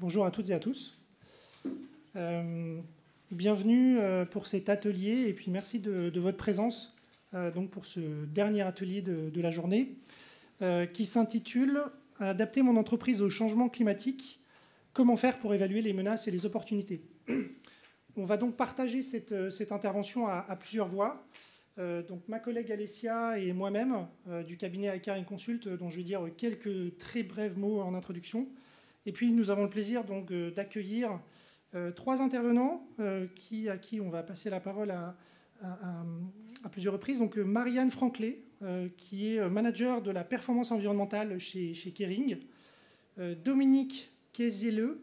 Bonjour à toutes et à tous. Bienvenue pour cet atelier et puis merci de votre présence donc pour ce dernier atelier de la journée qui s'intitule « Adapter mon entreprise au changement climatique, comment faire pour évaluer les menaces et les opportunités ». On va donc partager cette intervention à plusieurs voix. Donc ma collègue Alessia et moi-même du cabinet Heiker & Consult, dont je vais dire quelques très brefs mots en introduction. Et puis nous avons le plaisir donc d'accueillir trois intervenants à qui on va passer la parole à plusieurs reprises. Donc Marianne Franclet, qui est manager de la performance environnementale chez Kering. Dominique Kézieleux,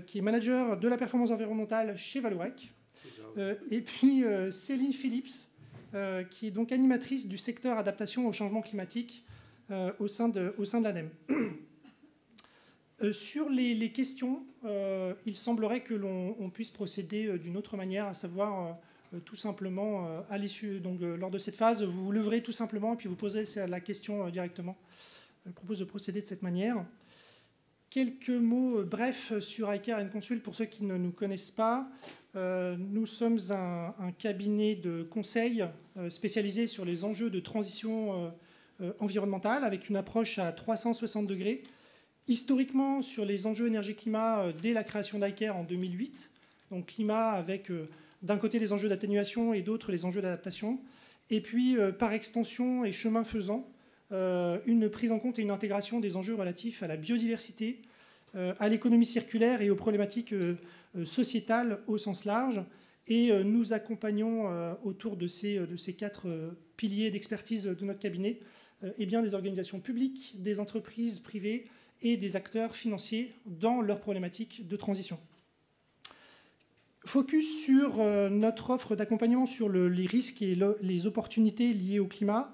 qui est manager de la performance environnementale chez Vallourec. Et puis Céline Phillips, qui est donc animatrice du secteur adaptation au changement climatique au sein de l'ADEME. Sur les questions, il semblerait que l'on puisse procéder d'une autre manière, à savoir tout simplement à l'issue, donc lors de cette phase, vous vous leverez tout simplement et puis vous poserez la question directement. Je propose de procéder de cette manière. Quelques mots brefs sur Heiker & Consult pour ceux qui ne nous connaissent pas. Nous sommes un cabinet de conseil spécialisé sur les enjeux de transition environnementale avec une approche à 360 degrés. Historiquement, sur les enjeux énergie-climat, dès la création d'Heiker en 2008, donc climat avec d'un côté les enjeux d'atténuation et d'autre les enjeux d'adaptation, et puis par extension et chemin faisant, une prise en compte et une intégration des enjeux relatifs à la biodiversité, à l'économie circulaire et aux problématiques sociétales au sens large. Et nous accompagnons autour de ces quatre piliers d'expertise de notre cabinet eh bien, des organisations publiques, des entreprises privées, et des acteurs financiers dans leurs problématiques de transition. Focus sur notre offre d'accompagnement sur les risques et les opportunités liées au climat.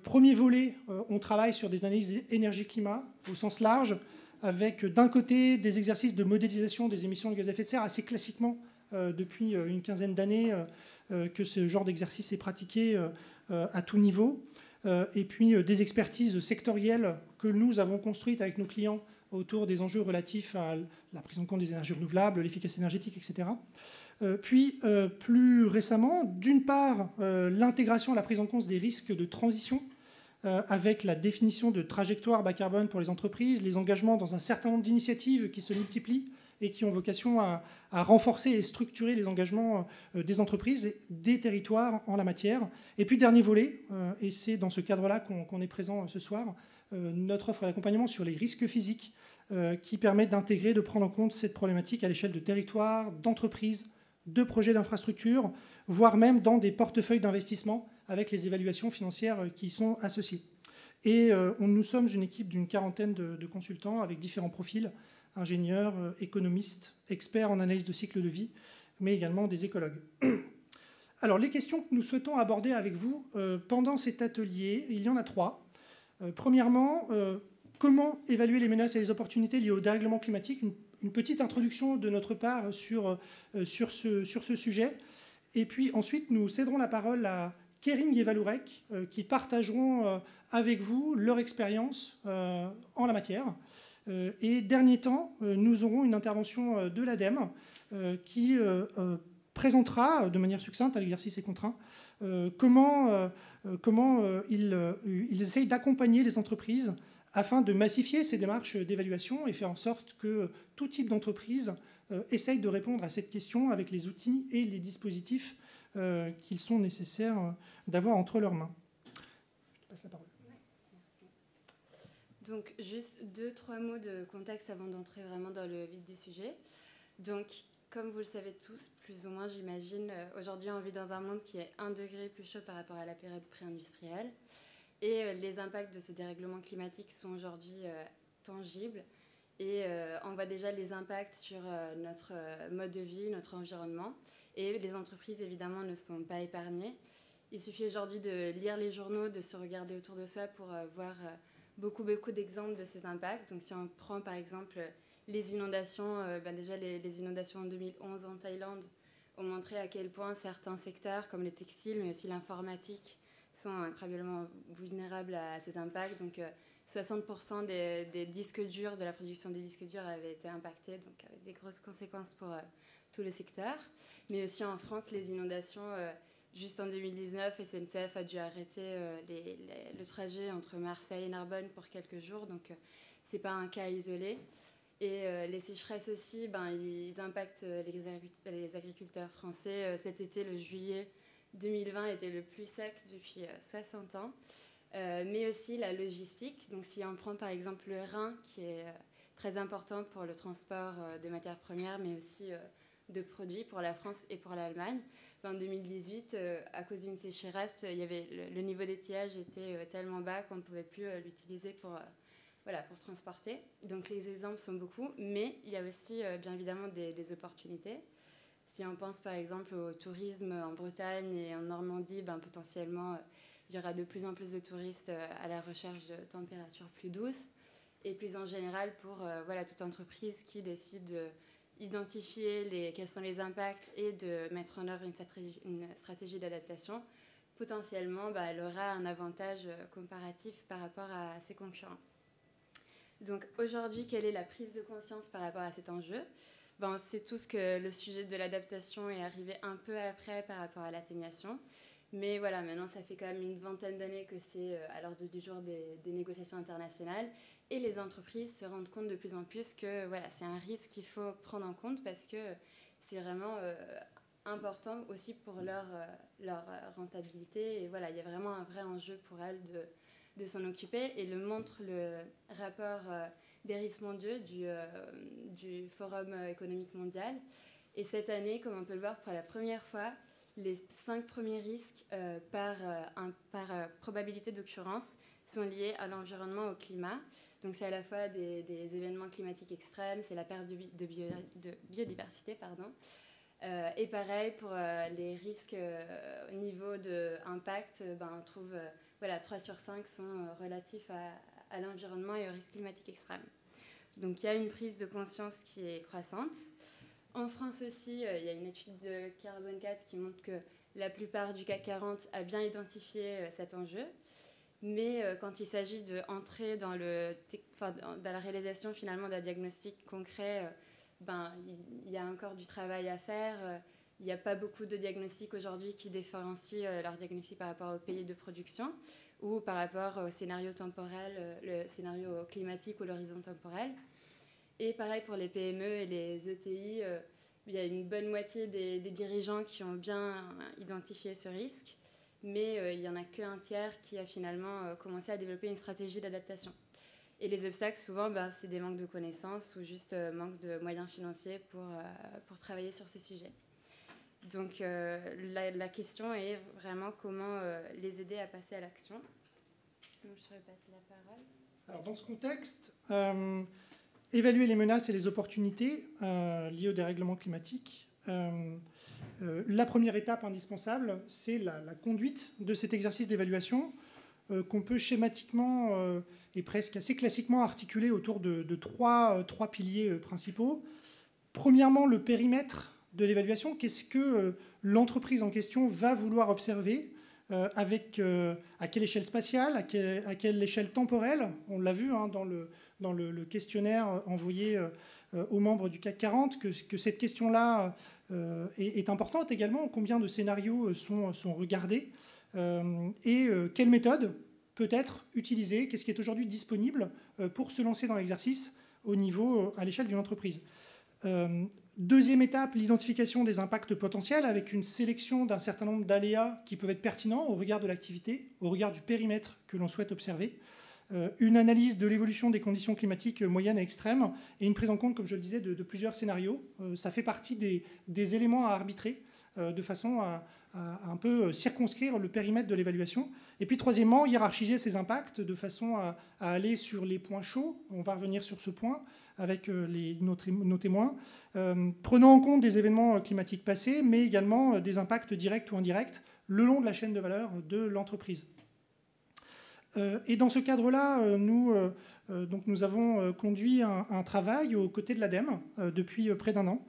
Premier volet, on travaille sur des analyses énergie-climat au sens large, avec d'un côté des exercices de modélisation des émissions de gaz à effet de serre assez classiquement depuis une quinzaine d'années que ce genre d'exercice est pratiqué à tout niveau. Et puis des expertises sectorielles que nous avons construites avec nos clients autour des enjeux relatifs à la prise en compte des énergies renouvelables, l'efficacité énergétique, etc. Puis plus récemment, d'une part, l'intégration et la prise en compte des risques de transition avec la définition de trajectoires bas carbone pour les entreprises, les engagements dans un certain nombre d'initiatives qui se multiplient et qui ont vocation à renforcer et structurer les engagements des entreprises et des territoires en la matière. Et puis, dernier volet, et c'est dans ce cadre-là qu'on est présent ce soir, notre offre d'accompagnement sur les risques physiques qui permet d'intégrer, de prendre en compte cette problématique à l'échelle de territoires, d'entreprises, de projets d'infrastructure, voire même dans des portefeuilles d'investissement avec les évaluations financières qui y sont associées. Et nous sommes une équipe d'une quarantaine de consultants avec différents profils, ingénieurs, économistes, experts en analyse de cycle de vie, mais également des écologues. Alors, les questions que nous souhaitons aborder avec vous pendant cet atelier, il y en a trois. Premièrement, comment évaluer les menaces et les opportunités liées au dérèglement climatique, une petite introduction de notre part sur ce sujet. Et puis ensuite, nous céderons la parole à Kering et Vallourec qui partageront avec vous leur expérience en la matière. Et dernier temps, nous aurons une intervention de l'ADEME qui présentera de manière succincte, à l'exercice est contraint, comment ils essayent d'accompagner les entreprises afin de massifier ces démarches d'évaluation et faire en sorte que tout type d'entreprise essaye de répondre à cette question avec les outils et les dispositifs qu'ils sont nécessaires d'avoir entre leurs mains. Je te passe la parole. Donc, juste 2-3 mots de contexte avant d'entrer vraiment dans le vif du sujet. Donc, comme vous le savez tous, plus ou moins, j'imagine, aujourd'hui, on vit dans un monde qui est 1 degré plus chaud par rapport à la période pré-industrielle. Et les impacts de ce dérèglement climatique sont aujourd'hui tangibles. Et on voit déjà les impacts sur notre mode de vie, notre environnement. Et les entreprises, évidemment, ne sont pas épargnées. Il suffit aujourd'hui de lire les journaux, de se regarder autour de soi pour voir beaucoup d'exemples de ces impacts. Donc si on prend par exemple les inondations, déjà les inondations en 2011 en Thaïlande ont montré à quel point certains secteurs comme les textiles, mais aussi l'informatique, sont incroyablement vulnérables à ces impacts. Donc 60% des disques durs, de la production des disques durs avaient été impactés, donc avec des grosses conséquences pour tout le secteur. Mais aussi en France, les inondations, juste en 2019, SNCF a dû arrêter le trajet entre Marseille et Narbonne pour quelques jours, donc ce n'est pas un cas isolé. Et les sécheresses aussi, ils impactent les agriculteurs français. Cet été, le juillet 2020 était le plus sec depuis 60 ans. Mais aussi la logistique. Donc si on prend par exemple le Rhin, qui est très important pour le transport de matières premières, mais aussi de produits pour la France et pour l'Allemagne, en 2018, à cause d'une sécheresse, le niveau d'étiage était tellement bas qu'on ne pouvait plus l'utiliser pour transporter. Donc les exemples sont beaucoup, mais il y a aussi bien évidemment des opportunités. Si on pense par exemple au tourisme en Bretagne et en Normandie, potentiellement il y aura de plus en plus de touristes à la recherche de températures plus douces. Et plus en général pour toute entreprise qui décide d'identifier quels sont les impacts et de mettre en œuvre une stratégie d'adaptation, potentiellement elle aura un avantage comparatif par rapport à ses concurrents. Donc aujourd'hui, quelle est la prise de conscience par rapport à cet enjeu ? C'est tout ce que le sujet de l'adaptation est arrivé un peu après par rapport à l'atténuation. Mais voilà, maintenant, ça fait quand même une vingtaine d'années que c'est à l'ordre du jour des négociations internationales. Et les entreprises se rendent compte de plus en plus que c'est un risque qu'il faut prendre en compte parce que c'est vraiment important aussi pour leur rentabilité. Et voilà, il y a vraiment un vrai enjeu pour elles de s'en occuper. Et le montre le rapport des risques mondiaux du Forum économique mondial. Et cette année, comme on peut le voir pour la première fois, les 5 premiers risques par probabilité d'occurrence sont liés à l'environnement, au climat. Donc c'est à la fois des événements climatiques extrêmes, c'est la perte de biodiversité, et pareil pour les risques au niveau d'impact, on trouve 3 sur 5 sont relatifs à l'environnement et aux risques climatiques extrêmes. Donc il y a une prise de conscience qui est croissante. En France aussi, il y a une étude de Carbone 4 qui montre que la plupart du CAC 40 a bien identifié cet enjeu. Mais quand il s'agit d'entrer dans la réalisation finalement d'un diagnostic concret, il y a encore du travail à faire. Il n'y a pas beaucoup de diagnostics aujourd'hui qui différencient leur diagnostic par rapport au pays de production ou par rapport au scénario temporel, le scénario climatique ou l'horizon temporel. Et pareil pour les PME et les ETI, il y a une bonne moitié des dirigeants qui ont bien identifié ce risque, mais il n'y en a qu'un tiers qui a finalement commencé à développer une stratégie d'adaptation. Et les obstacles, souvent, c'est des manques de connaissances ou juste manque de moyens financiers pour travailler sur ce sujet. Donc la question est vraiment comment les aider à passer à l'action. Donc, je vais passer la parole. Alors, dans ce contexte, évaluer les menaces et les opportunités liées au dérèglement climatique. La première étape indispensable, c'est la conduite de cet exercice d'évaluation qu'on peut schématiquement et presque assez classiquement articuler autour de trois piliers principaux. Premièrement, le périmètre de l'évaluation. Qu'est-ce que l'entreprise en question va vouloir observer à quelle échelle spatiale, à quelle échelle temporelle. On l'a vu dans le questionnaire envoyé aux membres du CAC 40, que cette question-là est importante également. Combien de scénarios sont regardés et quelle méthode peut être utilisée, qu'est-ce qui est aujourd'hui disponible pour se lancer dans l'exercice à l'échelle d'une entreprise. Deuxième étape, l'identification des impacts potentiels avec une sélection d'un certain nombre d'aléas qui peuvent être pertinents au regard de l'activité, au regard du périmètre que l'on souhaite observer. Une analyse de l'évolution des conditions climatiques moyennes et extrêmes et une prise en compte, comme je le disais, de plusieurs scénarios. Ça fait partie des éléments à arbitrer de façon à un peu circonscrire le périmètre de l'évaluation. Et puis troisièmement, hiérarchiser ces impacts de façon à aller sur les points chauds. On va revenir sur ce point avec nos témoins, prenant en compte des événements climatiques passés, mais également des impacts directs ou indirects le long de la chaîne de valeur de l'entreprise. Et dans ce cadre-là, nous avons conduit un travail aux côtés de l'ADEME depuis près d'1 an,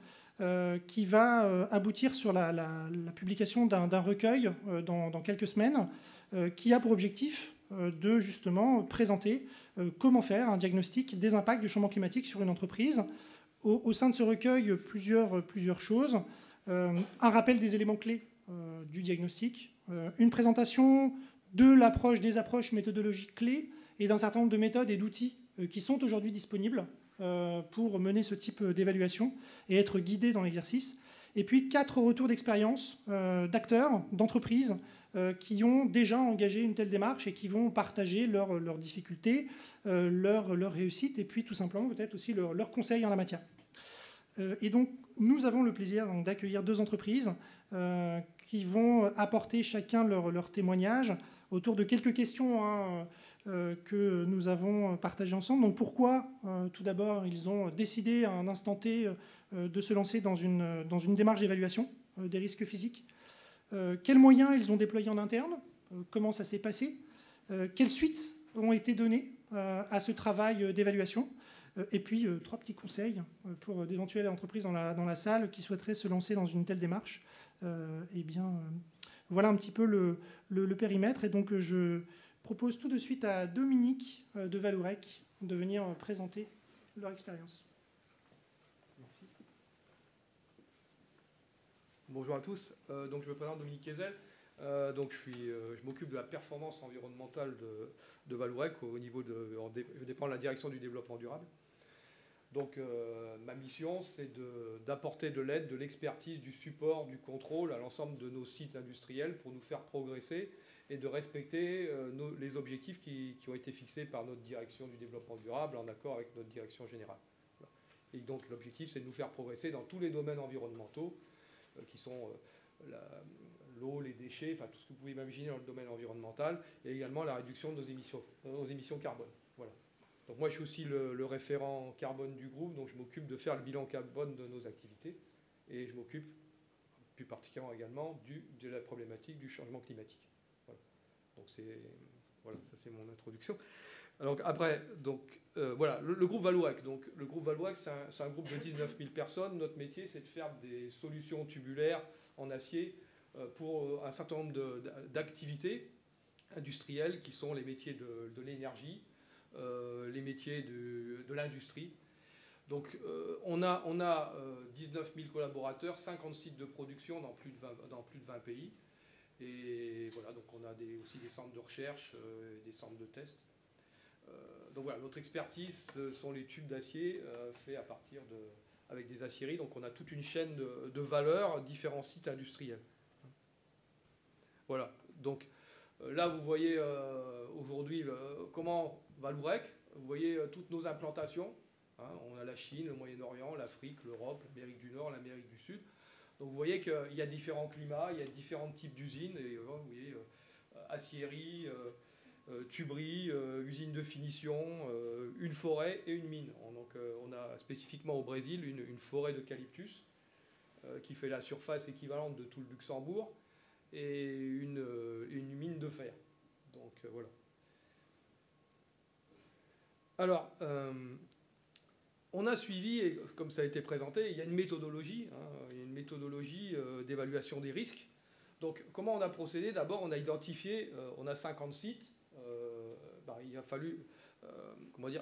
qui va aboutir sur la publication d'un recueil dans quelques semaines, qui a pour objectif de justement présenter comment faire un diagnostic des impacts du changement climatique sur une entreprise. Au sein de ce recueil, plusieurs choses. Un rappel des éléments clés du diagnostic, une présentation de l'approche, des approches méthodologiques clés et d'un certain nombre de méthodes et d'outils qui sont aujourd'hui disponibles pour mener ce type d'évaluation et être guidés dans l'exercice. Et puis 4 retours d'expérience d'acteurs, d'entreprises qui ont déjà engagé une telle démarche et qui vont partager leurs difficultés, leurs réussites et puis tout simplement peut-être aussi leurs conseils en la matière. Et donc nous avons le plaisir d'accueillir 2 entreprises qui vont apporter chacun leur témoignage autour de quelques questions que nous avons partagées ensemble. Donc pourquoi, tout d'abord, ils ont décidé à un instant T de se lancer dans une démarche d'évaluation des risques physiques, quels moyens ils ont déployés en interne, comment ça s'est passé, quelles suites ont été données à ce travail d'évaluation, et puis 3 petits conseils pour d'éventuelles entreprises dans la salle qui souhaiteraient se lancer dans une telle démarche. Eh bien, voilà un petit peu le périmètre. Et donc, je propose tout de suite à Dominique de Vallourec de venir présenter leur expérience. Merci. Bonjour à tous. Donc, je me présente Dominique Kessel. Donc, je m'occupe de la performance environnementale de Vallourec au niveau je dépends de la direction du développement durable. Donc ma mission, c'est d'apporter de l'aide, de l'expertise, du support, du contrôle à l'ensemble de nos sites industriels pour nous faire progresser et de respecter les objectifs qui ont été fixés par notre direction du développement durable en accord avec notre direction générale. Et donc l'objectif, c'est de nous faire progresser dans tous les domaines environnementaux qui sont l'eau, les déchets, enfin tout ce que vous pouvez imaginer dans le domaine environnemental, et également la réduction de nos émissions carbone. Voilà. Donc moi, je suis aussi le référent carbone du groupe, donc je m'occupe de faire le bilan carbone de nos activités, et je m'occupe plus particulièrement également de la problématique du changement climatique. Voilà. Donc voilà, ça c'est mon introduction. Donc après, voilà, le groupe Vallourec. Donc le groupe Vallourec, c'est un groupe de 19 000 personnes. Notre métier, c'est de faire des solutions tubulaires en acier pour un certain nombre d'activités industrielles qui sont les métiers de l'énergie, les métiers de l'industrie. Donc on a 19 000 collaborateurs, 50 sites de production dans plus de 20 pays. Et voilà, donc on a aussi des centres de recherche, des centres de tests. Donc voilà, notre expertise sont les tubes d'acier faits avec des aciéries. Donc on a toute une chaîne de valeur, différents sites industriels. Voilà, donc là vous voyez aujourd'hui comment Vallourec, vous voyez toutes nos implantations. Hein, on a la Chine, le Moyen-Orient, l'Afrique, l'Europe, l'Amérique du Nord, l'Amérique du Sud. Donc vous voyez qu'il y a différents climats, il y a différents types d'usines. Et vous voyez aciérie, tuberie, usine de finition, une forêt et une mine. Donc on a spécifiquement au Brésil une forêt d'eucalyptus qui fait la surface équivalente de tout le Luxembourg et une mine de fer. Donc voilà. Alors, on a suivi, et comme ça a été présenté, il y a une méthodologie, il y a une méthodologie d'évaluation des risques. Donc, comment on a procédé? D'abord, on a identifié, on a 50 sites, il a fallu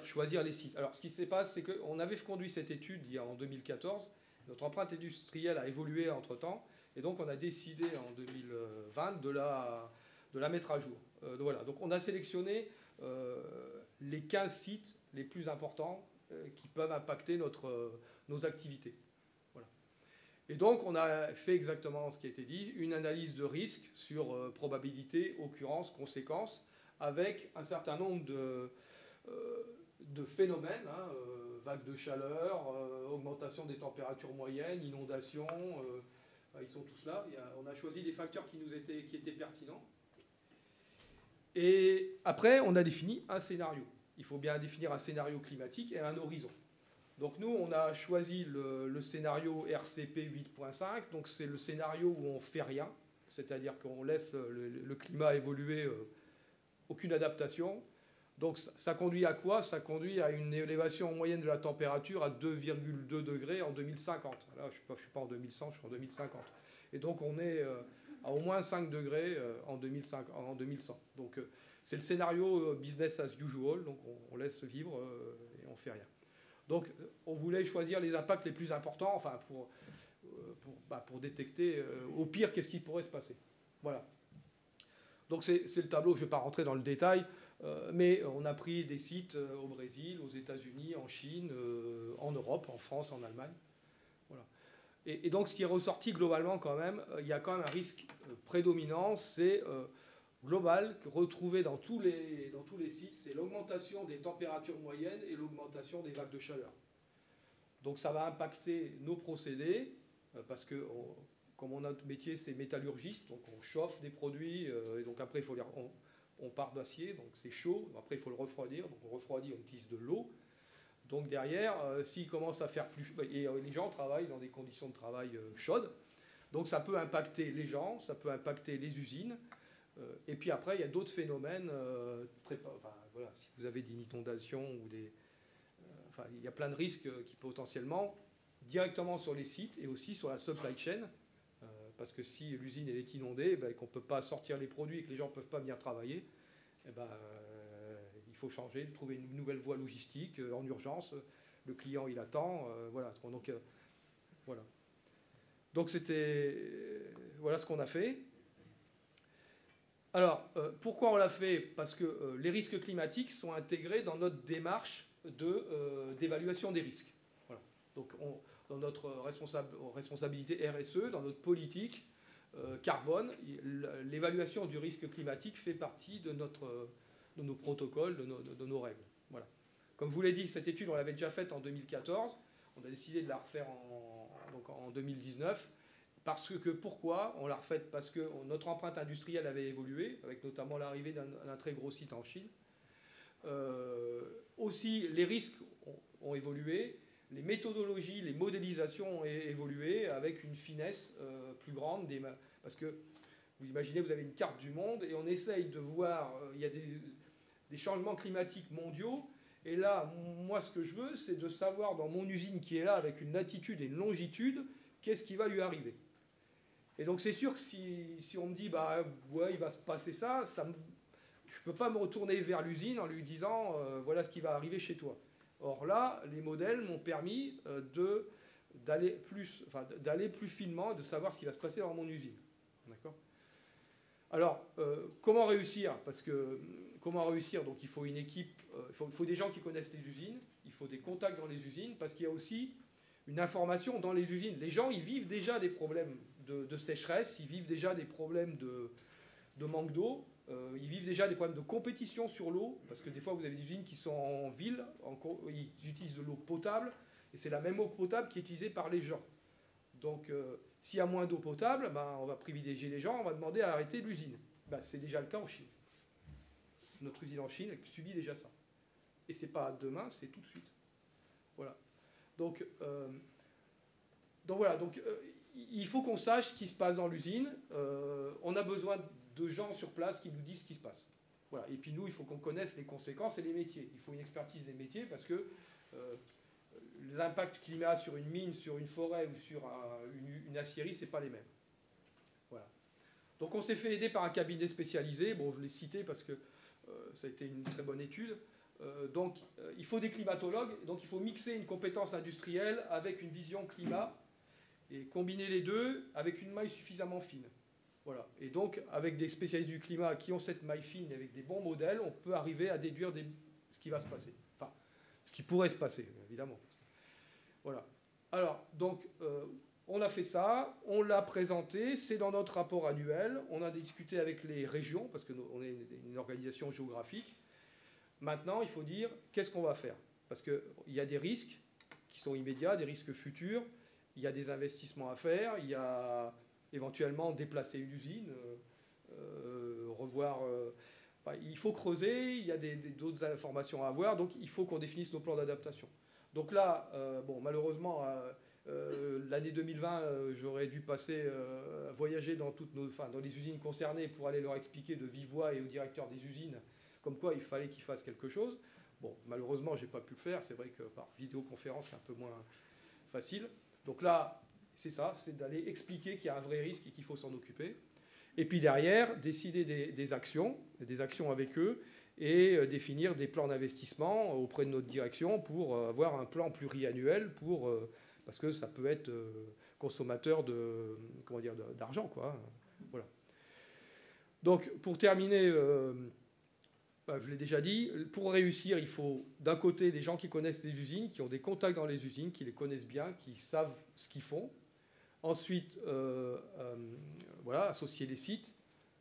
choisir les sites. Alors, ce qui se passe, c'est qu'on avait conduit cette étude en 2014, notre empreinte industrielle a évolué entre-temps, et donc on a décidé en 2020 de la mettre à jour. Voilà. Donc, on a sélectionné les 15 sites les plus importants qui peuvent impacter nos activités. Voilà. Et donc, on a fait exactement ce qui a été dit, une analyse de risque sur probabilité, occurrence, conséquence, avec un certain nombre de phénomènes, vagues de chaleur, augmentation des températures moyennes, inondations, ils sont tous là. On a choisi des facteurs qui étaient pertinents. Et après, on a défini un scénario. Il faut bien définir un scénario climatique et un horizon. Donc nous, on a choisi le scénario RCP 8.5. Donc c'est le scénario où on ne fait rien, c'est-à-dire qu'on laisse le climat évoluer, aucune adaptation. Donc ça conduit à quoi? Ça conduit à une élévation moyenne de la température à 2,2 degrés en 2050. Là, je ne suis pas en 2100, je suis en 2050. Et donc on est à au moins 5 degrés en 2100. Donc c'est le scénario business as usual, donc on laisse vivre et on fait rien. Donc on voulait choisir les impacts les plus importants, enfin pour détecter au pire qu'est-ce qui pourrait se passer. Voilà. Donc c'est le tableau, je ne vais pas rentrer dans le détail, mais on a pris des sites au Brésil, aux États-Unis, en Chine, en Europe, en France, en Allemagne. Voilà. Et donc ce qui est ressorti globalement quand même, il y a quand même un risque prédominant, c'est global, retrouvé dans tous les sites, c'est l'augmentation des températures moyennes et l'augmentation des vagues de chaleur. Donc ça va impacter nos procédés, parce que comme notre métier c'est métallurgiste, donc on chauffe des produits, et donc après on part d'acier, donc c'est chaud, après il faut le refroidir, donc on refroidit, on utilise de l'eau. Donc derrière, s'il commence à faire plus... Et les gens travaillent dans des conditions de travail chaudes, donc ça peut impacter les gens, ça peut impacter les usines, et puis après il y a d'autres phénomènes, voilà, si vous avez des inondations ou des... il y a plein de risques qui potentiellement, directement sur les sites et aussi sur la supply chain, parce que si l'usine est inondée et qu'on ne peut pas sortir les produits et que les gens ne peuvent pas venir travailler, il faut changer, trouver une nouvelle voie logistique en urgence. Le client, il attend. Voilà. Donc, voilà. Donc voilà ce qu'on a fait. Alors, pourquoi on l'a fait? Parce que les risques climatiques sont intégrés dans notre démarche d'évaluation des risques. Voilà. Donc, dans notre responsabilité RSE, dans notre politique carbone, l'évaluation du risque climatique fait partie de nos protocoles, de nos règles. Voilà. Comme je vous l'ai dit, cette étude, on l'avait déjà faite en 2014. On a décidé de la refaire en 2019. Pourquoi on l'a refaite? Parce que notre empreinte industrielle avait évolué, avec notamment l'arrivée d'un très gros site en Chine. Aussi, les risques ont évolué. Les méthodologies, les modélisations ont évolué avec une finesse plus grande. Parce que vous imaginez, vous avez une carte du monde et on essaye de voir, il y a des changements climatiques mondiaux. Et là, moi, ce que je veux, c'est de savoir dans mon usine qui est là, avec une latitude et une longitude, qu'est-ce qui va lui arriver. Et donc c'est sûr que si on me dit, ouais, il va se passer ça, je ne peux pas me retourner vers l'usine en lui disant, voilà ce qui va arriver chez toi. Or là, les modèles m'ont permis d'aller plus finement, de savoir ce qui va se passer dans mon usine. D'accord ? Alors, comment réussir? Comment réussir? Donc il faut une équipe, il faut des gens qui connaissent les usines, il faut des contacts dans les usines, parce qu'il y a aussi une information dans les usines. Les gens, ils vivent déjà des problèmes de sécheresse, ils vivent déjà des problèmes de manque d'eau. Ils vivent déjà des problèmes de compétition sur l'eau, parce que des fois vous avez des usines qui sont en ville, ils utilisent de l'eau potable, et c'est la même eau potable qui est utilisée par les gens. Donc s'il y a moins d'eau potable, on va privilégier les gens, on va demander à arrêter l'usine. C'est déjà le cas en Chine. Notre usine en Chine, elle subit déjà ça. Et c'est pas demain, c'est tout de suite. Voilà. Donc voilà, il faut qu'on sache ce qui se passe dans l'usine. On a besoin de gens sur place qui nous disent ce qui se passe. Voilà. Et puis nous, il faut qu'on connaisse les conséquences et les métiers. Il faut une expertise des métiers parce que les impacts qu'il y a sur une mine, sur une forêt ou sur une aciérie, c'est pas les mêmes. Voilà. Donc on s'est fait aider par un cabinet spécialisé. Bon, je l'ai cité parce que ça a été une très bonne étude. Donc il faut des climatologues. Donc il faut mixer une compétence industrielle avec une vision climat et combiner les deux avec une maille suffisamment fine. Voilà. Et donc, avec des spécialistes du climat qui ont cette maille fine, avec des bons modèles, on peut arriver à déduire ce qui va se passer. Enfin, ce qui pourrait se passer, évidemment. Voilà. Alors, donc, on a fait ça, on l'a présenté, c'est dans notre rapport annuel, on a discuté avec les régions, parce qu'on est une organisation géographique. Maintenant, il faut dire, qu'est-ce qu'on va faire? Parce qu'il y a des risques qui sont immédiats, des risques futurs, il y a des investissements à faire, il y a éventuellement déplacer une usine, revoir... il faut creuser, il y a d'autres informations à avoir, donc il faut qu'on définisse nos plans d'adaptation. Donc là, malheureusement, l'année 2020, j'aurais dû voyager dans dans les usines concernées pour aller leur expliquer de vive voix et aux directeurs des usines comme quoi il fallait qu'ils fassent quelque chose. Bon, malheureusement, je n'ai pas pu le faire. C'est vrai que par vidéoconférence, c'est un peu moins facile. Donc là, c'est ça, c'est d'aller expliquer qu'il y a un vrai risque et qu'il faut s'en occuper. Et puis derrière, décider des actions avec eux, et définir des plans d'investissement auprès de notre direction pour avoir un plan pluriannuel parce que ça peut être consommateur d'argent, quoi. Voilà. Donc, pour terminer, je l'ai déjà dit, pour réussir, il faut d'un côté des gens qui connaissent les usines, qui ont des contacts dans les usines, qui les connaissent bien, qui savent ce qu'ils font. Ensuite, associer les sites,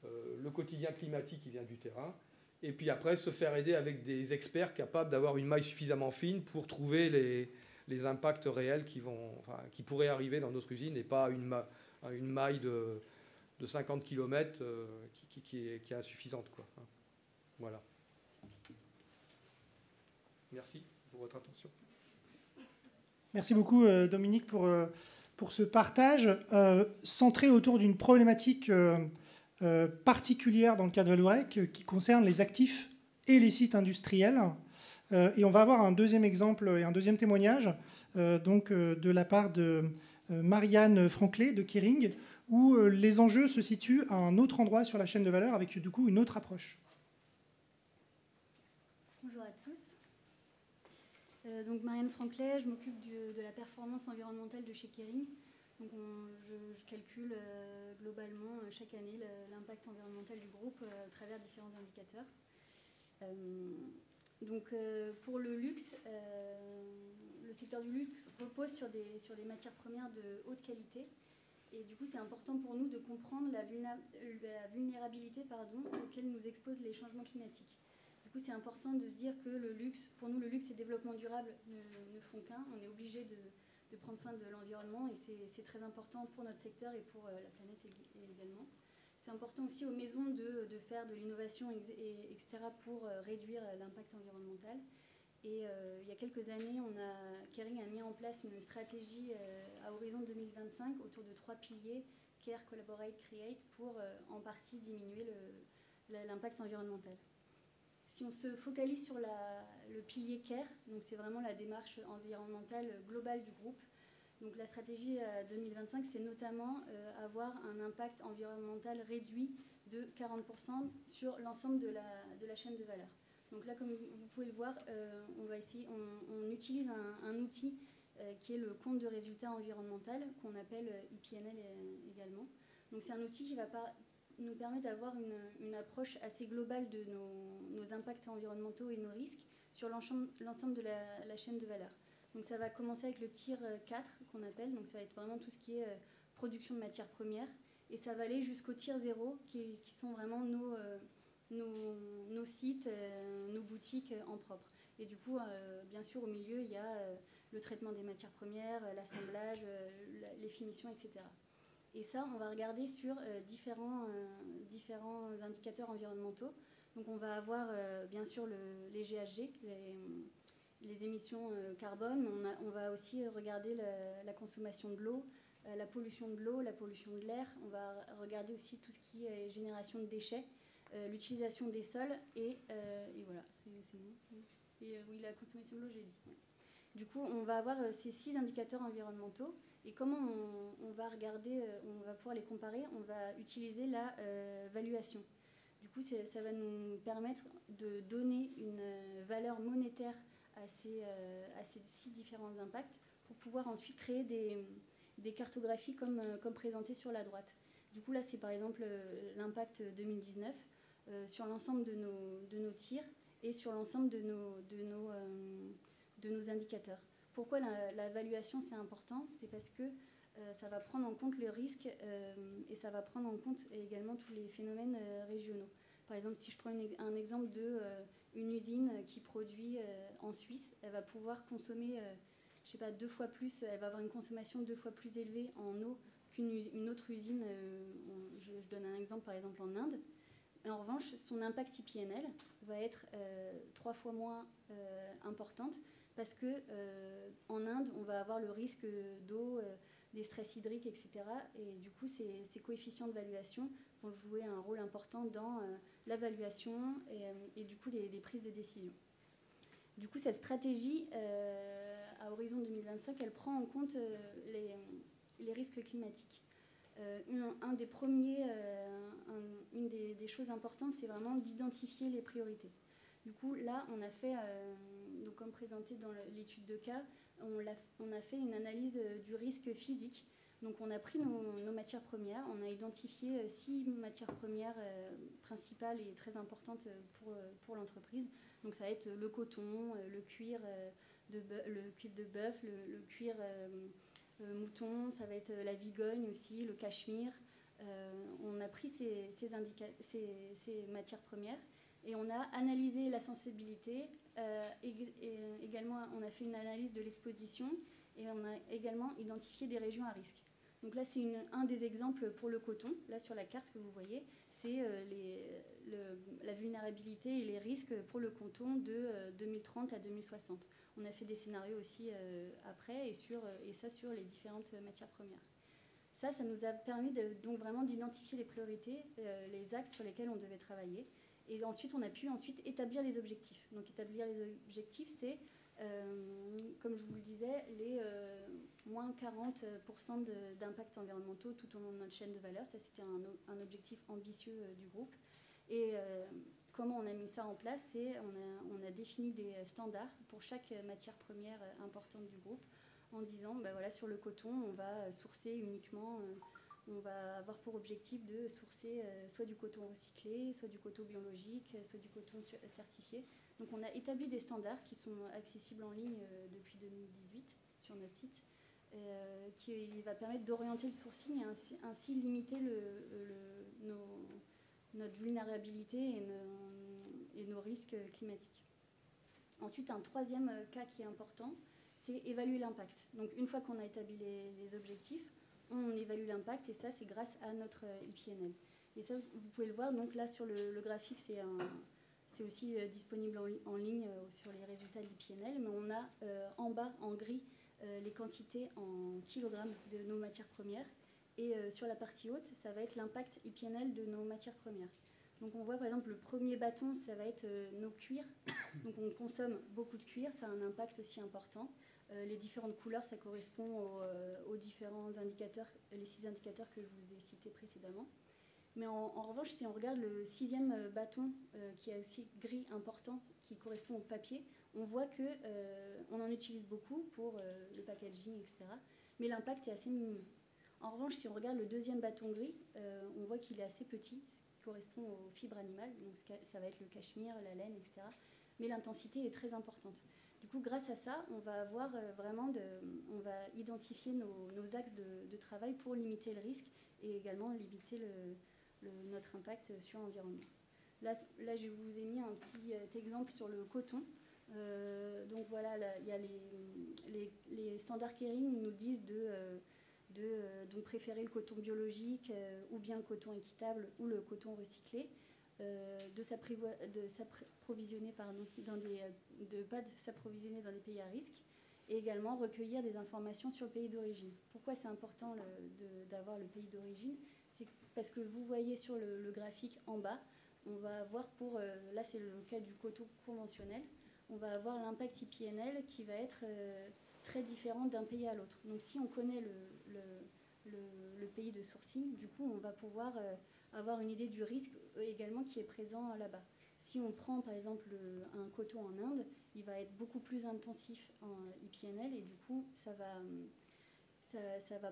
le quotidien climatique qui vient du terrain. Et puis après, se faire aider avec des experts capables d'avoir une maille suffisamment fine pour trouver les impacts réels qui pourraient arriver dans notre usine, et pas une maille de 50 km qui est insuffisante, quoi. Voilà. Merci pour votre attention. Merci beaucoup, Dominique, pour ce partage centré autour d'une problématique particulière dans le cas de Vallourec qui concerne les actifs et les sites industriels. Et on va avoir un deuxième exemple et un deuxième témoignage de la part de Marianne Franclet de Kering, où les enjeux se situent à un autre endroit sur la chaîne de valeur avec du coup une autre approche. Bonjour à tous. Donc Marianne Franclet, je m'occupe de la performance environnementale de chez Kering. Donc je calcule globalement chaque année l'impact environnemental du groupe à travers différents indicateurs. Pour le luxe, le secteur du luxe repose sur des matières premières de haute qualité. Et du coup, c'est important pour nous de comprendre la vulnérabilité auquel nous exposent les changements climatiques. Du coup, c'est important de se dire que pour nous, le luxe et le développement durable ne font qu'un. On est obligé de prendre soin de l'environnement et c'est très important pour notre secteur et pour la planète également. C'est important aussi aux maisons de faire de l'innovation, etc. pour réduire l'impact environnemental. Et il y a quelques années, Kering a mis en place une stratégie à horizon 2025 autour de 3 piliers, Care, Collaborate, Create, pour en partie diminuer l'impact environnemental. Si on se focalise sur le pilier Care, donc c'est vraiment la démarche environnementale globale du groupe. Donc la stratégie 2025, c'est notamment avoir un impact environnemental réduit de 40% sur l'ensemble de la chaîne de valeur. Donc là, comme vous pouvez le voir, on utilise un outil qui est le compte de résultats environnemental, qu'on appelle IPNL également. Donc c'est un outil qui va nous permet d'avoir une approche assez globale de nos impacts environnementaux et nos risques sur l'ensemble de la chaîne de valeur. Donc ça va commencer avec le tier 4 qu'on appelle, donc ça va être vraiment tout ce qui est production de matières premières, et ça va aller jusqu'au tier 0 qui sont vraiment nos sites, nos boutiques en propre. Et du coup, bien sûr, au milieu, il y a le traitement des matières premières, l'assemblage, les finitions, etc. Et ça, on va regarder sur différents indicateurs environnementaux. Donc on va avoir bien sûr les GHG, les émissions carbone. On va aussi regarder la consommation de l'eau, la pollution de l'eau, la pollution de l'air. On va regarder aussi tout ce qui est génération de déchets, l'utilisation des sols et voilà, c'est bon. Et oui, la consommation de l'eau, j'ai dit. Ouais. Du coup, on va avoir ces 6 indicateurs environnementaux. Et comment on va regarder, on va pouvoir les comparer? On va utiliser la valuation. Du coup, ça va nous permettre de donner une valeur monétaire à ces 6 différents impacts pour pouvoir ensuite créer des cartographies comme présenté sur la droite. Du coup, là, c'est par exemple l'impact 2019 sur l'ensemble de nos tirs et sur l'ensemble de nos indicateurs. Pourquoi la valuation c'est important? C'est parce que ça va prendre en compte le risque et ça va prendre en compte également tous les phénomènes régionaux. Par exemple, si je prends un exemple d'une usine qui produit en Suisse, elle va pouvoir consommer, je sais pas, 2 fois plus, elle va avoir une consommation 2 fois plus élevée en eau qu'une autre usine. Je donne un exemple, par exemple en Inde. En revanche, son impact IPNL va être 3 fois moins importante parce qu'en Inde, on va avoir le risque d'eau, des stress hydriques, etc. Et du coup, ces coefficients de valuation vont jouer un rôle important dans la valuation et du coup les prises de décision. Du coup, cette stratégie, à horizon 2025, elle prend en compte les risques climatiques. Une des choses importantes, c'est vraiment d'identifier les priorités. Du coup, là, on a fait, donc comme présenté dans l'étude de cas, on a fait une analyse du risque physique. Donc on a pris nos matières premières, on a identifié 6 matières premières principales et très importantes pour l'entreprise. Donc ça va être le coton, le cuir de bœuf, le cuir mouton, ça va être la vigogne aussi, le cachemire. On a pris ces matières premières et on a analysé la sensibilité. Également, on a fait une analyse de l'exposition et on a également identifié des régions à risque. Donc là, c'est un des exemples pour le coton. Là, sur la carte que vous voyez, c'est la vulnérabilité et les risques pour le coton de 2030 à 2060. On a fait des scénarios aussi après et ça sur les différentes matières premières. Ça nous a permis donc vraiment d'identifier les priorités, les axes sur lesquels on devait travailler. Et ensuite, on a pu établir les objectifs. Donc établir les objectifs, c'est, comme je vous le disais, les moins 40% d'impacts environnementaux tout au long de notre chaîne de valeur. Ça, c'était un objectif ambitieux du groupe. Et comment on a mis ça en place, c'est on a défini des standards pour chaque matière première importante du groupe en disant, ben voilà, sur le coton, on va sourcer uniquement... on va avoir pour objectif de sourcer soit du coton recyclé, soit du coton biologique, soit du coton certifié. Donc on a établi des standards qui sont accessibles en ligne depuis 2018 sur notre site, qui va permettre d'orienter le sourcing et ainsi limiter notre vulnérabilité et nos risques climatiques. Ensuite, un troisième cas qui est important, c'est évaluer l'impact. Donc une fois qu'on a établi les objectifs, on évalue l'impact et ça, c'est grâce à notre IPNL. Et ça, vous pouvez le voir, donc là, sur le graphique, c'est aussi disponible en ligne sur les résultats de l'IPNL, mais on a en bas, en gris, les quantités en kilogrammes de nos matières premières. Et sur la partie haute, ça va être l'impact IPNL de nos matières premières. Donc on voit, par exemple, le premier bâton, ça va être nos cuirs. Donc on consomme beaucoup de cuir, ça a un impact aussi important. Les différentes couleurs, ça correspond aux différents indicateurs, les 6 indicateurs que je vous ai cités précédemment. Mais en revanche, si on regarde le 6e bâton, qui est aussi gris important, qui correspond au papier, on voit qu'on en utilise beaucoup pour le packaging, etc. Mais l'impact est assez minime. En revanche, si on regarde le 2e bâton gris, on voit qu'il est assez petit, ce qui correspond aux fibres animales, donc ça va être le cachemire, la laine, etc. Mais l'intensité est très importante. Du coup, grâce à ça, on va avoir on va identifier nos axes de travail pour limiter le risque et également limiter notre impact sur l'environnement. Là, je vous ai mis un petit exemple sur le coton. Donc voilà, là, il y a les standards Kering nous disent de préférer le coton biologique ou bien le coton équitable ou le coton recyclé. De ne pas s'approvisionner dans des pays à risque et également recueillir des informations sur le pays d'origine. Pourquoi c'est important d'avoir le pays d'origine? C'est parce que vous voyez sur le graphique en bas, on va avoir là c'est le cas du coton conventionnel, on va avoir l'impact IPNL qui va être très différent d'un pays à l'autre. Donc si on connaît le pays de sourcing, du coup on va pouvoir avoir une idée du risque également qui est présent là-bas. Si on prend par exemple un coton en Inde, il va être beaucoup plus intensif en IPNL et du coup ça va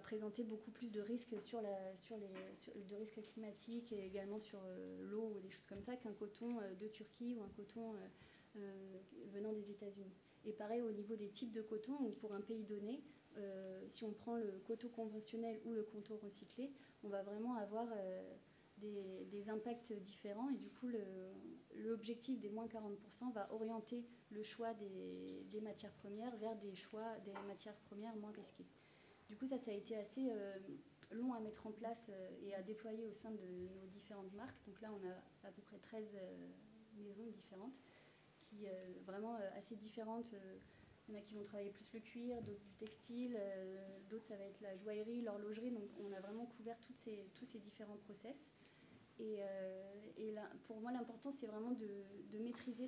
présenter beaucoup plus de risques de risques climatiques et également sur l'eau ou des choses comme ça qu'un coton de Turquie ou un coton venant des États-Unis. Et pareil au niveau des types de coton, ou pour un pays donné, si on prend le coton conventionnel ou le coton recyclé, on va vraiment avoir des impacts différents et du coup l'objectif des moins 40% va orienter le choix des matières premières vers des matières premières moins risquées. Du coup ça a été assez long à mettre en place et à déployer au sein de nos différentes marques. Donc là on a à peu près 13 maisons différentes qui vraiment assez différentes. Il y en a qui vont travailler plus le cuir, d'autres du textile, d'autres ça va être la joaillerie, l'horlogerie. Donc on a vraiment couvert tous ces différents process. Et là, pour moi, l'important, c'est vraiment de maîtriser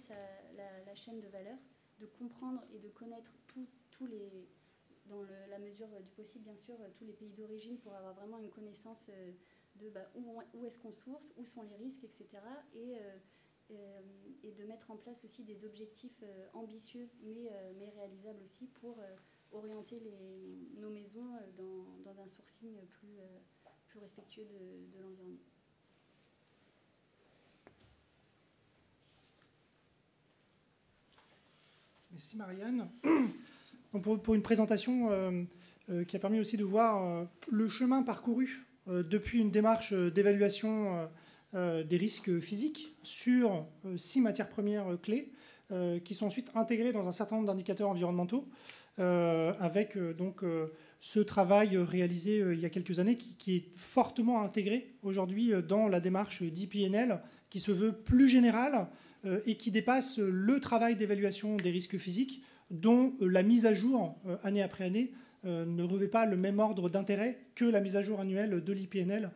la chaîne de valeur, de comprendre et de connaître tous dans la mesure du possible, bien sûr, tous les pays d'origine pour avoir vraiment une connaissance de où est-ce qu'on source, où sont les risques, etc. Et de mettre en place aussi des objectifs ambitieux, mais réalisables aussi pour orienter nos maisons dans un sourcing plus respectueux de l'environnement. Merci Marianne. Donc pour une présentation qui a permis aussi de voir le chemin parcouru depuis une démarche d'évaluation des risques physiques sur 6 matières premières clés qui sont ensuite intégrées dans un certain nombre d'indicateurs environnementaux avec ce travail réalisé il y a quelques années qui est fortement intégré aujourd'hui dans la démarche d'IPNL qui se veut plus générale et qui dépasse le travail d'évaluation des risques physiques dont la mise à jour année après année ne revêt pas le même ordre d'intérêt que la mise à jour annuelle de l'IPNL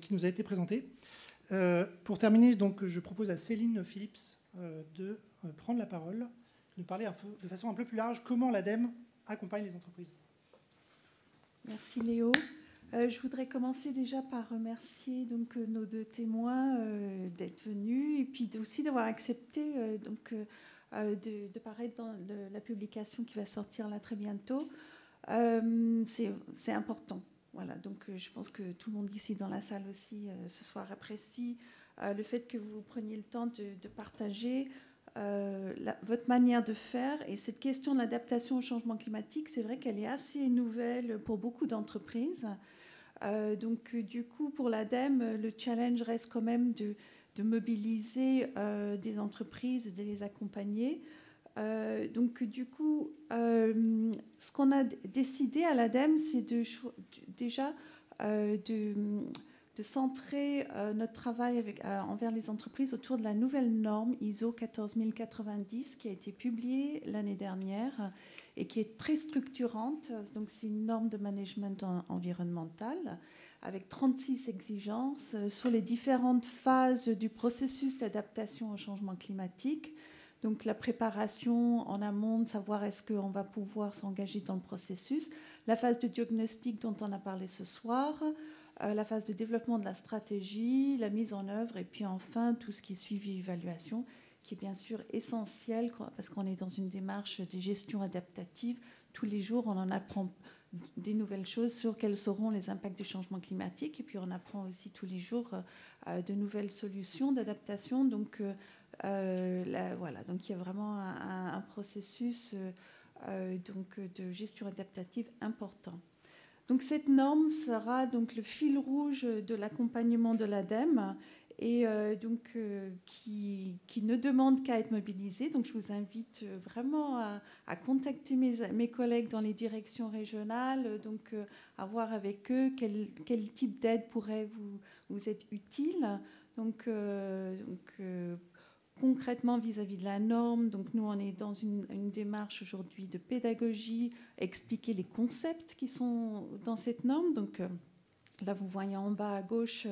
qui nous a été présentée. Pour terminer, donc, je propose à Céline Phillips de prendre la parole, de nous parler de façon un peu plus large comment l'ADEME accompagne les entreprises. Merci Léo. Je voudrais commencer déjà par remercier donc, nos 2 témoins d'être venus et puis aussi d'avoir accepté de paraître dans la publication qui va sortir là très bientôt. C'est important. Voilà, donc je pense que tout le monde ici dans la salle aussi ce soir apprécie le fait que vous preniez le temps de partager votre manière de faire. Et cette question de l'adaptation au changement climatique, c'est vrai qu'elle est assez nouvelle pour beaucoup d'entreprises. Donc du coup, pour l'ADEME, le challenge reste quand même de mobiliser des entreprises et de les accompagner. Donc du coup, ce qu'on a décidé à l'ADEME, c'est déjà de centrer notre travail envers les entreprises autour de la nouvelle norme ISO 14090 qui a été publiée l'année dernière et qui est très structurante. Donc c'est une norme de management environnemental avec 36 exigences sur les différentes phases du processus d'adaptation au changement climatique. Donc la préparation en amont, de savoir est-ce qu'on va pouvoir s'engager dans le processus, la phase de diagnostic dont on a parlé ce soir, la phase de développement de la stratégie, la mise en œuvre et puis enfin tout ce qui est suivi et évaluation qui est bien sûr essentiel parce qu'on est dans une démarche de gestion adaptative. Tous les jours, on en apprend des nouvelles choses sur quels seront les impacts du changement climatique et puis on apprend aussi tous les jours de nouvelles solutions d'adaptation. Donc voilà, donc il y a vraiment un processus de gestion adaptative important. Donc cette norme sera donc le fil rouge de l'accompagnement de l'ADEME et qui ne demande qu'à être mobilisée. Donc je vous invite vraiment à contacter mes collègues dans les directions régionales, donc à voir avec eux quel type d'aide pourrait vous être utile. Donc concrètement vis-à-vis de la norme, donc nous on est dans une démarche aujourd'hui de pédagogie, expliquer les concepts qui sont dans cette norme. Donc là vous voyez en bas à gauche,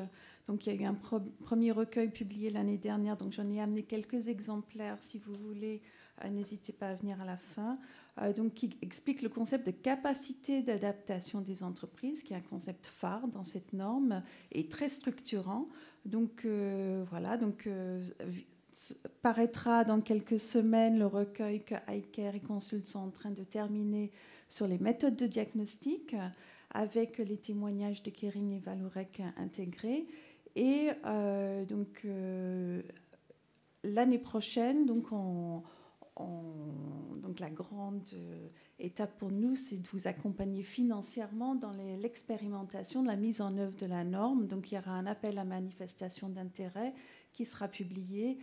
donc il y a eu un premier recueil publié l'année dernière, donc j'en ai amené quelques exemplaires si vous voulez, n'hésitez pas à venir à la fin, donc qui explique le concept de capacité d'adaptation des entreprises, qui est un concept phare dans cette norme et très structurant. Donc voilà, donc paraîtra dans quelques semaines le recueil que iCare et Consult sont en train de terminer sur les méthodes de diagnostic avec les témoignages de Kering et Vallourec intégrés. Et l'année prochaine, donc la grande étape pour nous, c'est de vous accompagner financièrement dans l'expérimentation de la mise en œuvre de la norme. Donc il y aura un appel à manifestation d'intérêt qui sera publié.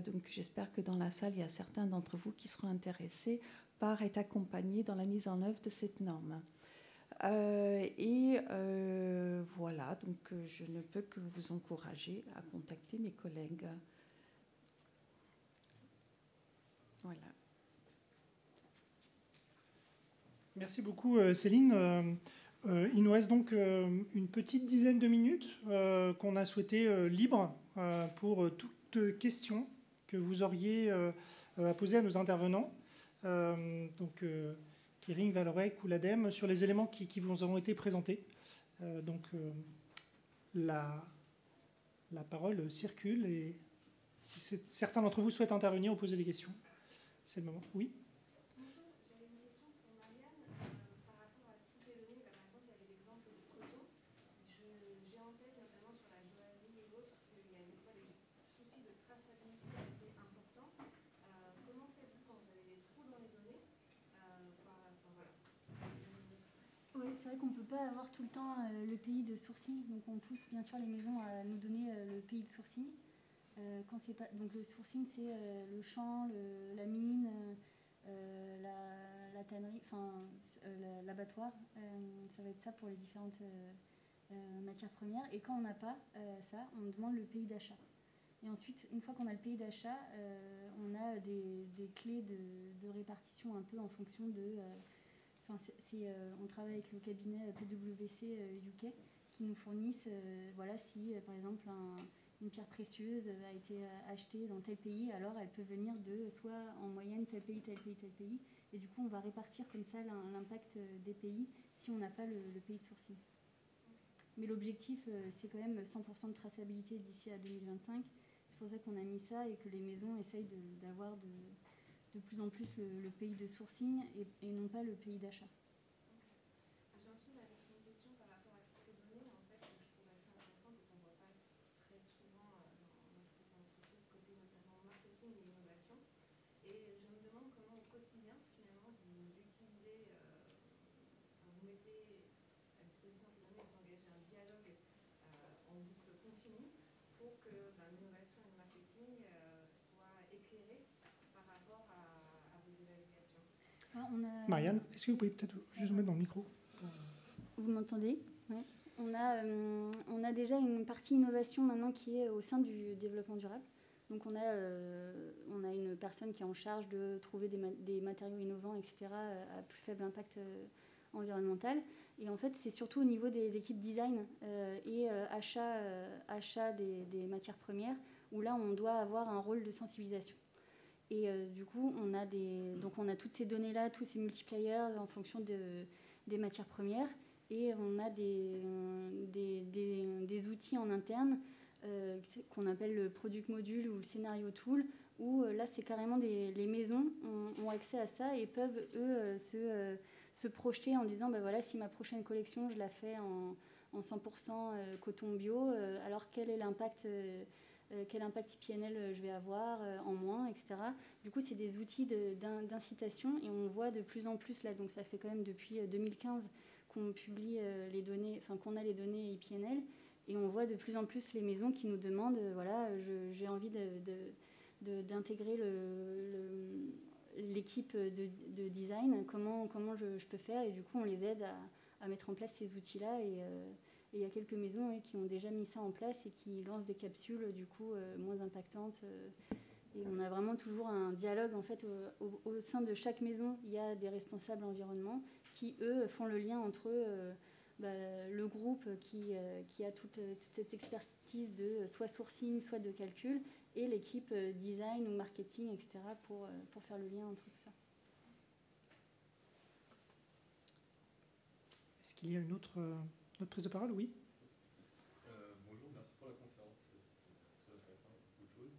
Donc j'espère que dans la salle, il y a certains d'entre vous qui seront intéressés par être accompagnés dans la mise en œuvre de cette norme. Voilà, donc je ne peux que vous encourager à contacter mes collègues. Voilà. Merci beaucoup Céline. Il nous reste donc une petite dizaine de minutes qu'on a souhaité libres pour toute question que vous auriez à poser à nos intervenants. Kering, Vallourec ou l'ADEME, sur les éléments qui vous ont été présentés. Donc, la parole circule et si certains d'entre vous souhaitent intervenir ou poser des questions, c'est le moment. Oui. C'est vrai qu'on ne peut pas avoir tout le temps le pays de sourcing, donc on pousse bien sûr les maisons à nous donner le pays de sourcing. Quand c'est pas, donc le sourcing, c'est le champ, la mine, la tannerie, enfin l'abattoir. Ça va être ça pour les différentes matières premières. Et quand on n'a pas ça, on demande le pays d'achat. Et ensuite, une fois qu'on a le pays d'achat, on a des clés de répartition un peu en fonction de... on travaille avec le cabinet PwC UK qui nous fournissent, voilà, si par exemple une pierre précieuse a été achetée dans tel pays, alors elle peut venir de soit en moyenne tel pays, tel pays, tel pays. Et du coup, on va répartir comme ça l'impact des pays si on n'a pas le pays de sourcing. Mais l'objectif, c'est quand même 100% de traçabilité d'ici à 2025. C'est pour ça qu'on a mis ça et que les maisons essayent d'avoir de plus en plus le pays de sourcing et non pas le pays d'achat. J'enchaîne avec une question par rapport à toutes ces données, en fait, que je trouve assez intéressante et qu'on ne voit pas très souvent dans notre entreprise, côté notamment marketing et innovation. Et je me demande comment au quotidien, finalement, vous utilisez, vous mettez à disposition ces données, vous engagez un dialogue en boucle continue pour que l'innovation et le marketing soient éclairés par rapport à vos évaluations. Marianne, est-ce que vous pouvez peut-être juste vous mettre dans le micro? Vous m'entendez? Ouais. On a déjà une partie innovation maintenant qui est au sein du développement durable. Donc on a une personne qui est en charge de trouver des matériaux innovants, etc., à plus faible impact environnemental. Et en fait, c'est surtout au niveau des équipes design et achat des matières premières, où là, on doit avoir un rôle de sensibilisation. Et du coup, on a toutes ces données-là, tous ces multipliers en fonction des matières premières. Et on a des outils en interne qu'on appelle le product module ou le scénario tool, où là, c'est carrément les maisons ont accès à ça et peuvent, eux, se projeter en disant, ben voilà, si ma prochaine collection, je la fais en 100% coton bio, alors quel est l'impact IPNL je vais avoir en moins, etc. Du coup, c'est des outils d'incitation et on voit de plus en plus, là, donc ça fait quand même depuis 2015 qu'on publie les données, enfin qu'on a les données IPNL, et on voit de plus en plus les maisons qui nous demandent, voilà, j'ai envie d'intégrer l'équipe de design, comment je peux faire, et du coup on les aide à mettre en place ces outils-là, et il y a quelques maisons qui ont déjà mis ça en place et qui lancent des capsules du coup moins impactantes, et on a vraiment toujours un dialogue en fait au sein de chaque maison. Il y a des responsables environnement qui eux font le lien entre le groupe qui a toute cette expertise de soit sourcing, soit de calcul, et l'équipe design ou marketing, etc., pour faire le lien entre tout ça. Est-ce qu'il y a une autre prise de parole? Oui. Bonjour, merci pour la conférence, c'est très intéressant, beaucoup de choses.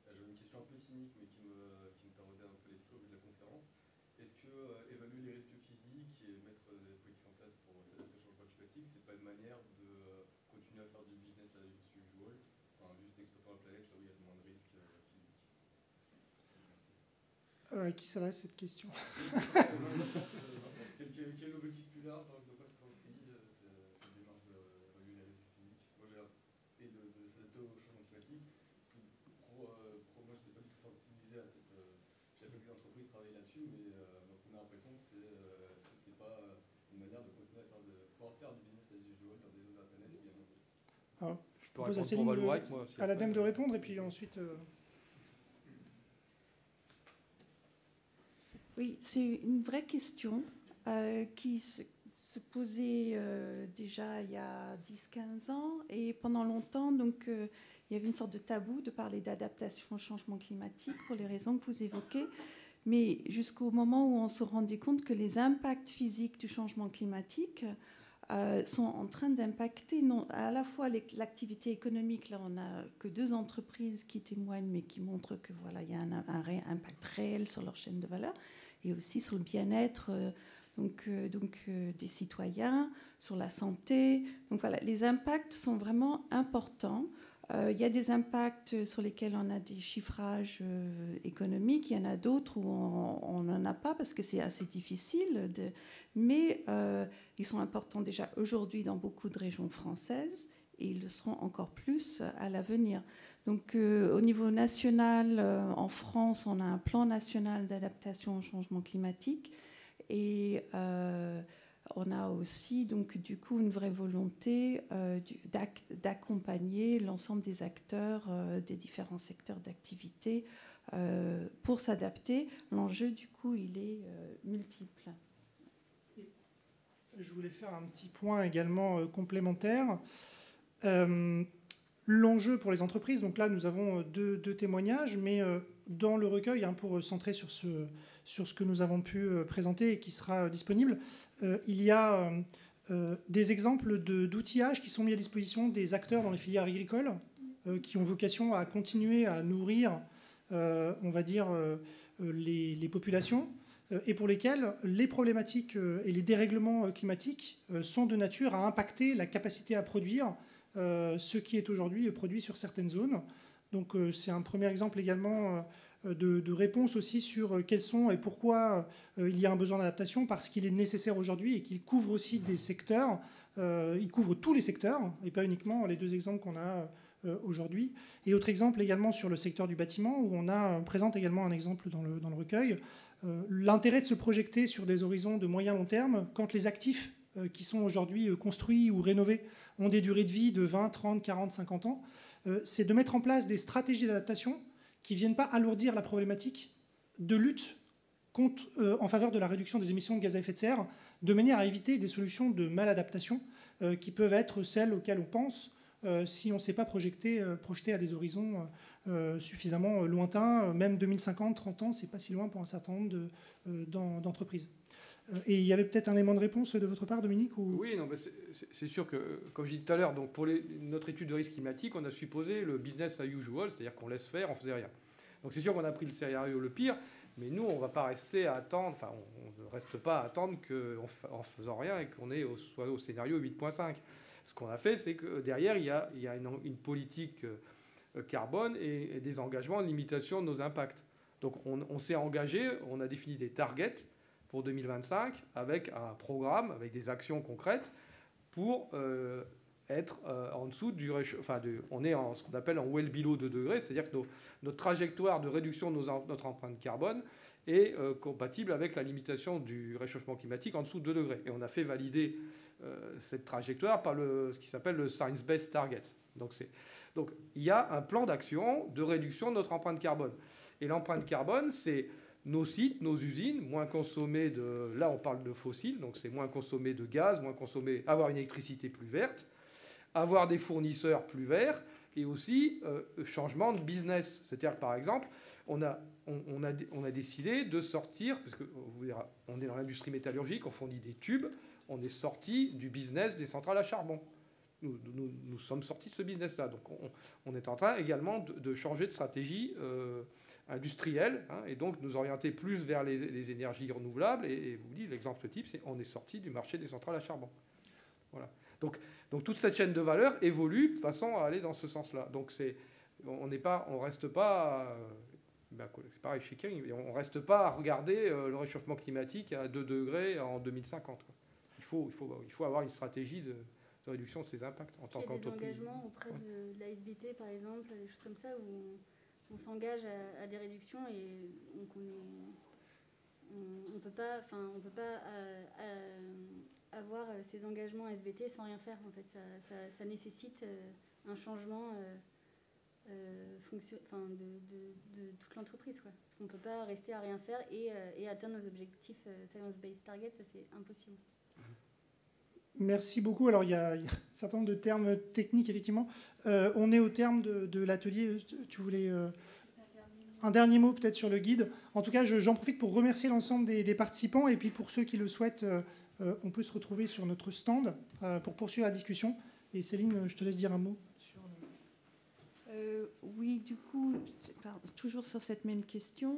J'avais une question un peu cynique, mais qui me taraudait un peu l'esprit au vu de la conférence. Est-ce que évaluer les risques physiques et mettre des politiques en place pour s'adapter au changement climatique, c'est pas une manière de continuer à faire du business as usual, enfin, juste exploitant la planète là où il y a moins de risques physiques? À qui s'adresse cette question? Quel est l'objectif plus large, de quoi ça s'inscrit, cette démarche d'évaluer les risques physiques? Moi, et de s'adapter au changement climatique, parce que moi, je ne sais pas du tout sensibilisé à cette... J'ai fait que les entreprises travaillent là-dessus, mais on a l'impression que c'est pas une manière de continuer à pouvoir faire du business as usual dans des zones de la planète où il y a moins de risques. Alors, Je peux répondre pour Vallourec, moi. à l'ADEME de répondre, et puis ensuite... Oui, c'est une vraie question qui se posait déjà il y a 10-15 ans, et pendant longtemps, donc, il y avait une sorte de tabou de parler d'adaptation au changement climatique pour les raisons que vous évoquez. mais jusqu'au moment où on se rendait compte que les impacts physiques du changement climatique sont en train d'impacter à la fois l'activité économique. Là, on n'a que 2 entreprises qui témoignent, mais qui montrent que voilà, il y a un impact réel sur leur chaîne de valeur, et aussi sur le bien-être des citoyens, sur la santé. Donc voilà, les impacts sont vraiment importants. Il y a des impacts sur lesquels on a des chiffrages économiques. Il y en a d'autres où on n'en a pas parce que c'est assez difficile. Mais ils sont importants déjà aujourd'hui dans beaucoup de régions françaises et ils le seront encore plus à l'avenir. Donc au niveau national, en France, on a un plan national d'adaptation au changement climatique et on a aussi donc du coup une vraie volonté d'accompagner l'ensemble des acteurs des différents secteurs d'activité pour s'adapter. L'enjeu du coup il est multiple. Je voulais faire un petit point également complémentaire. L'enjeu pour les entreprises, donc là nous avons deux témoignages, mais dans le recueil, pour centrer sur ce que nous avons pu présenter et qui sera disponible, il y a des exemples d'outillage qui sont mis à disposition des acteurs dans les filières agricoles qui ont vocation à continuer à nourrir, on va dire, les populations et pour lesquels les problématiques et les dérèglements climatiques sont de nature à impacter la capacité à produire ce qui est aujourd'hui produit sur certaines zones. Donc c'est un premier exemple également de réponse aussi sur quels sont et pourquoi il y a un besoin d'adaptation, parce qu'il est nécessaire aujourd'hui et qu'il couvre aussi des secteurs, il couvre tous les secteurs et pas uniquement les 2 exemples qu'on a aujourd'hui. Et autre exemple également sur le secteur du bâtiment où on présente également un exemple dans le recueil. L'intérêt de se projeter sur des horizons de moyen long terme quand les actifs qui sont aujourd'hui construits ou rénovés ont des durées de vie de 20, 30, 40, 50 ans, c'est de mettre en place des stratégies d'adaptation qui ne viennent pas alourdir la problématique de lutte en faveur de la réduction des émissions de gaz à effet de serre, de manière à éviter des solutions de maladaptation qui peuvent être celles auxquelles on pense si on ne s'est pas projeté à des horizons suffisamment lointains. Même 2050, 30 ans, c'est pas si loin pour un certain nombre d'entreprises. Et il y avait peut-être un élément de réponse de votre part, Dominique ou... Oui, non, c'est sûr que, comme je disais tout à l'heure, donc pour notre étude de risque climatique, on a supposé le business as usual, c'est-à-dire qu'on laisse faire, on ne faisait rien. Donc c'est sûr qu'on a pris le scénario le pire, mais nous, on ne va pas rester à attendre, enfin, on ne reste pas à attendre qu'en ne faisant rien et qu'on soit au scénario 8.5. Ce qu'on a fait, c'est que derrière, il y a une politique carbone et des engagements de limitation de nos impacts. Donc on s'est engagé, on a défini des targets pour 2025 avec un programme, avec des actions concrètes pour être en dessous du réchauffement. On est en ce qu'on appelle en well below 2 degrés, c'est-à-dire que notre trajectoire de réduction de notre empreinte carbone est compatible avec la limitation du réchauffement climatique en dessous de 2 degrés. Et on a fait valider cette trajectoire par ce qui s'appelle le Science Based Target. Donc il y a un plan d'action de réduction de notre empreinte carbone. Et l'empreinte carbone, c'est nos sites, nos usines, moins consommer là on parle de fossiles, donc c'est moins consommer de gaz, moins consommer, avoir une électricité plus verte, avoir des fournisseurs plus verts, et aussi changement de business. C'est-à-dire que par exemple, on a décidé de sortir, parce qu'on est dans l'industrie métallurgique, on fournit des tubes, on est sorti du business des centrales à charbon. Nous sommes sortis de ce business-là. Donc on est en train également de changer de stratégie industrielle, et donc nous orienter plus vers les énergies renouvelables. Et vous dites, l'exemple type, c'est on est sorti du marché des centrales à charbon. Voilà. Donc toute cette chaîne de valeur évolue de façon à aller dans ce sens-là. Donc on reste pas... c'est pareil chez Kering, on ne reste pas à regarder le réchauffement climatique à 2 degrés en 2050. Quoi. Il faut avoir une stratégie de réduction de ces impacts en tant qu'entreprise. Il y a des engagements auprès de l'ASBT, par exemple, des choses comme ça, où on s'engage à des réductions et donc on peut pas avoir ces engagements ASBT sans rien faire. En fait, ça nécessite un changement de toute l'entreprise, quoi. Parce qu'on ne peut pas rester à rien faire et atteindre nos objectifs Science-Based Target, ça c'est impossible. Merci beaucoup. Alors, il y a un certain nombre de termes techniques, effectivement. On est au terme de l'atelier. Tu voulais... Un dernier mot peut-être sur le guide. En tout cas, j'en profite pour remercier l'ensemble des participants. Et puis pour ceux qui le souhaitent, on peut se retrouver sur notre stand pour poursuivre la discussion. Et Céline, je te laisse dire un mot. Oui, du coup, toujours sur cette même question,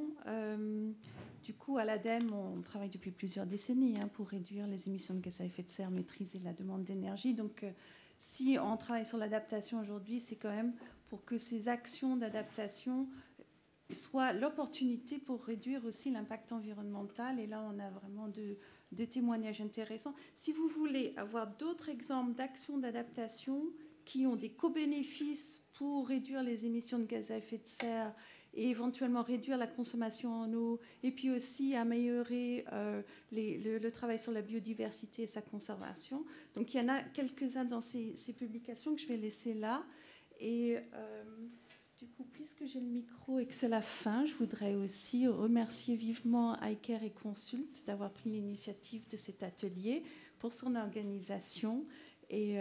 du coup, à l'ADEME, on travaille depuis plusieurs décennies pour réduire les émissions de gaz à effet de serre, maîtriser la demande d'énergie. Donc, si on travaille sur l'adaptation aujourd'hui, c'est quand même pour que ces actions d'adaptation soient l'opportunité pour réduire aussi l'impact environnemental. Et là, on a vraiment deux témoignages intéressants. Si vous voulez avoir d'autres exemples d'actions d'adaptation qui ont des co-bénéfices pour réduire les émissions de gaz à effet de serre et éventuellement réduire la consommation en eau, et puis aussi améliorer le travail sur la biodiversité et sa conservation. Donc il y en a quelques-uns dans ces publications que je vais laisser là. Et du coup, puisque j'ai le micro et que c'est la fin, je voudrais aussi remercier vivement iCare et Consult d'avoir pris l'initiative de cet atelier pour son organisation. Et